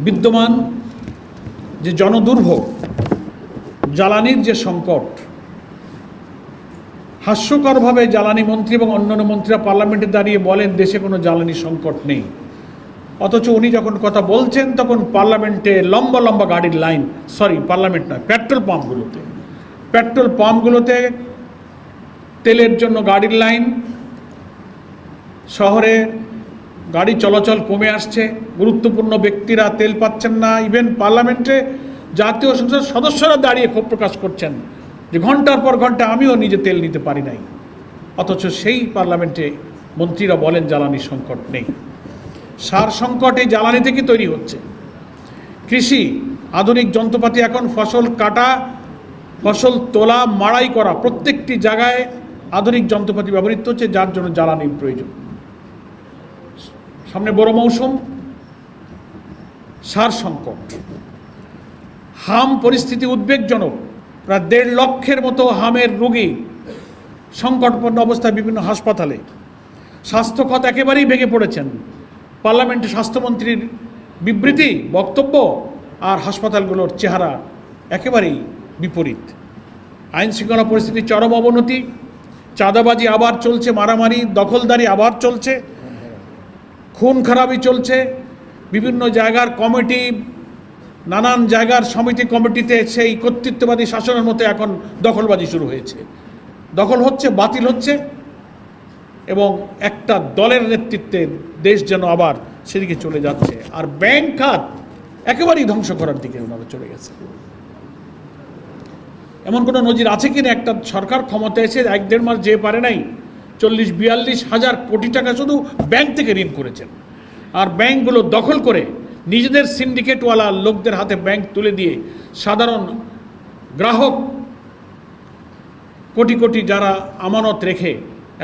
বিদ্যমান যে জনদুর্ভোগ, জ্বালানির যে সংকট, হাস্যকরভাবে জ্বালানি মন্ত্রী এবং অন্যান্য মন্ত্রীরা পার্লামেন্টে দাঁড়িয়ে বলেন দেশে কোনো জ্বালানি সংকট নেই, অথচ উনি যখন কথা বলছেন তখন পার্লামেন্টে লম্বা লম্বা গাড়ির লাইন, পার্লামেন্ট নয়, পেট্রোল পাম্পগুলোতে তেলের জন্য গাড়ির লাইন, শহরে গাড়ি চলাচল কমে আসছে, গুরুত্বপূর্ণ ব্যক্তিরা তেল পাচ্ছেন না। ইভেন পার্লামেন্টে জাতীয় সংসদ সদস্যরা দাঁড়িয়ে ক্ষোভ প্রকাশ করছেন যে ঘন্টার পর ঘন্টা আমিও নিজে তেল নিতে পারি নাই, অথচ সেই পার্লামেন্টে মন্ত্রীরা বলেন জ্বালানি সংকট নেই। সার সংকট এই জ্বালানি থেকে তৈরি হচ্ছে। কৃষি, আধুনিক যন্ত্রপাতি, এখন ফসল কাটা, ফসল তোলা, মাড়াই করা, প্রত্যেকটি জায়গায় আধুনিক যন্ত্রপাতি ব্যবহৃত হচ্ছে, যার জন্য জ্বালানির প্রয়োজন। সামনে বড় মৌসুম, সার সংকট, হাম পরিস্থিতি উদ্বেগজনক। প্রায় 1.5 লক্ষের মতো হামের রোগী সংকটপূর্ণ অবস্থায় বিভিন্ন হাসপাতালে। স্বাস্থ্য খাত একেবারেই ভেঙে পড়েছেন। পার্লামেন্টে স্বাস্থ্যমন্ত্রীর বিবৃতি, বক্তব্য আর হাসপাতালগুলোর চেহারা একেবারেই বিপরীত। আইন শৃঙ্খলা পরিস্থিতির চরম অবনতি, চাঁদাবাজি আবার চলছে, মারামারি দখলদারি আবার চলছে, খুন খারাপি চলছে। বিভিন্ন জায়গার কমিটি, নানান জায়গার সমিতি কমিটিতে সেই কর্তৃত্ববাদী শাসনের মতো এখন দখলবাজি শুরু হয়েছে। দখল হচ্ছে, বাতিল হচ্ছে, এবং একটা দলের নেতৃত্বে দেশ যেন আবার সেদিকে চলে যাচ্ছে। আর ব্যাংক খাত একেবারেই ধ্বংস করার দিকে ওনারা চলে গেছে। এমন কোনো নজির আছে কিনা একটা সরকার ক্ষমতা এসে 1-1.5 মাস যে পারে নাই 40-42 হাজার কোটি টাকা শুধু ব্যাংক থেকে ঋণ করেছেন, আর ব্যাংকগুলো দখল করে নিজেদের সিন্ডিকেটওয়ালা লোকদের হাতে ব্যাংক তুলে দিয়ে সাধারণ গ্রাহক কোটি কোটি যারা আমানত রেখে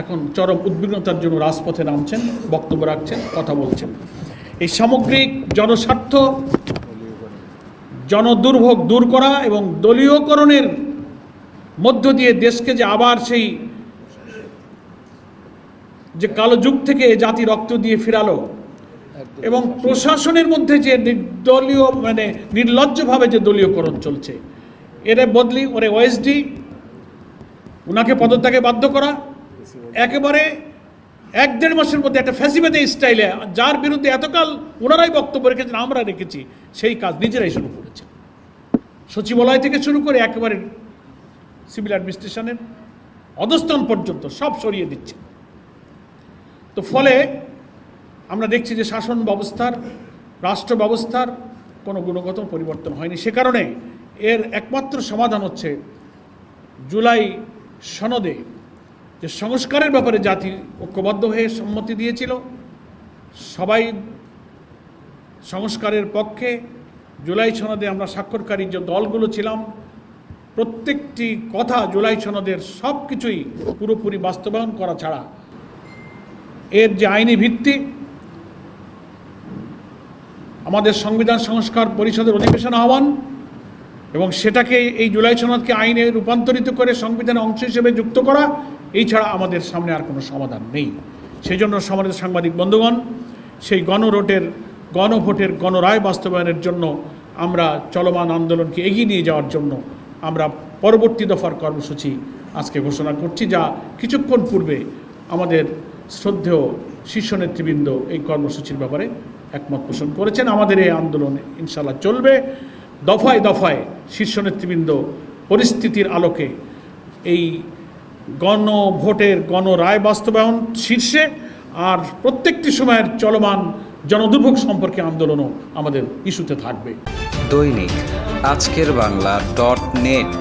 এখন চরম উদ্বিগ্নতার জন্য রাজপথে নামছেন, বক্তব্য রাখছেন, কথা বলছেন। এই সামগ্রিক জনস্বার্থ, জনদুর্ভোগ দূর করা এবং দলীয়করণের মধ্য দিয়ে দেশকে যে আবার সেই যে কালো যুগ থেকে জাতি রক্ত দিয়ে ফিরালো, এবং প্রশাসনের মধ্যে যে নির্দলীয় নির্লজ্জভাবে যে দলীয়করণ চলছে, এরে বদলি, ওরে ওএসডি, ওনাকে পদত্যাগে বাধ্য করা, একেবারে 1-1.5 মাসের মধ্যে একটা ফ্যাসিবাদী স্টাইলে, যার বিরুদ্ধে এতকাল ওনারাই বক্তব্য রেখেছেন, আমরা রেখেছি, সেই কাজ নিজেরাই শুরু করেছে। সচিবালয় থেকে শুরু করে একেবারে সিভিল অ্যাডমিনিস্ট্রেশনের অধস্তন পর্যন্ত সব সরিয়ে দিচ্ছে। তো ফলে আমরা দেখছি যে শাসন ব্যবস্থার, রাষ্ট্র ব্যবস্থার কোনো গুণগত পরিবর্তন হয়নি। সে কারণে এর একমাত্র সমাধান হচ্ছে জুলাই সনদে যে সংস্কারের ব্যাপারে জাতি ঐক্যবদ্ধ হয়ে সম্মতি দিয়েছিল, সবাই সংস্কারের পক্ষে। জুলাই সনদে আমরা স্বাক্ষরকারী যে দলগুলো ছিলাম, প্রত্যেকটি কথা জুলাই সনদের সব কিছুই পুরোপুরি বাস্তবায়ন করা ছাড়া এর যে আইনি ভিত্তি, আমাদের সংবিধান সংস্কার পরিষদের অধিবেশন আহ্বান এবং সেটাকে এই জুলাই সনদকে আইনে রূপান্তরিত করে সংবিধানের অংশ হিসেবে যুক্ত করা, এই ছাড়া আমাদের সামনে আর কোনো সমাধান নেই। সেই জন্য সমাজের সাংবাদিক বন্ধুগণ, সেই গণভোটের গণরায় বাস্তবায়নের জন্য আমরা চলমান আন্দোলনকে এগিয়ে নিয়ে যাওয়ার জন্য আমরা পরবর্তী দফার কর্মসূচি আজকে ঘোষণা করছি, যা কিছুক্ষণ পূর্বে আমাদের শ্রদ্ধেয় শীর্ষ নেতৃবৃন্দ এই কর্মসূচির ব্যাপারে একমত পোষণ করেছেন। আমাদের এই আন্দোলন ইনশাআল্লাহ চলবে। দফায় দফায় শীর্ষ নেতৃবৃন্দ পরিস্থিতির আলোকে এই গণভোটের গণরায় বাস্তবায়ন শীর্ষে, আর প্রত্যেকটি সময়ের চলমান জনদুর্ভোগ সম্পর্কে আন্দোলনও আমাদের ইস্যুতে থাকবে। দৈনিক আজকের বাংলা .net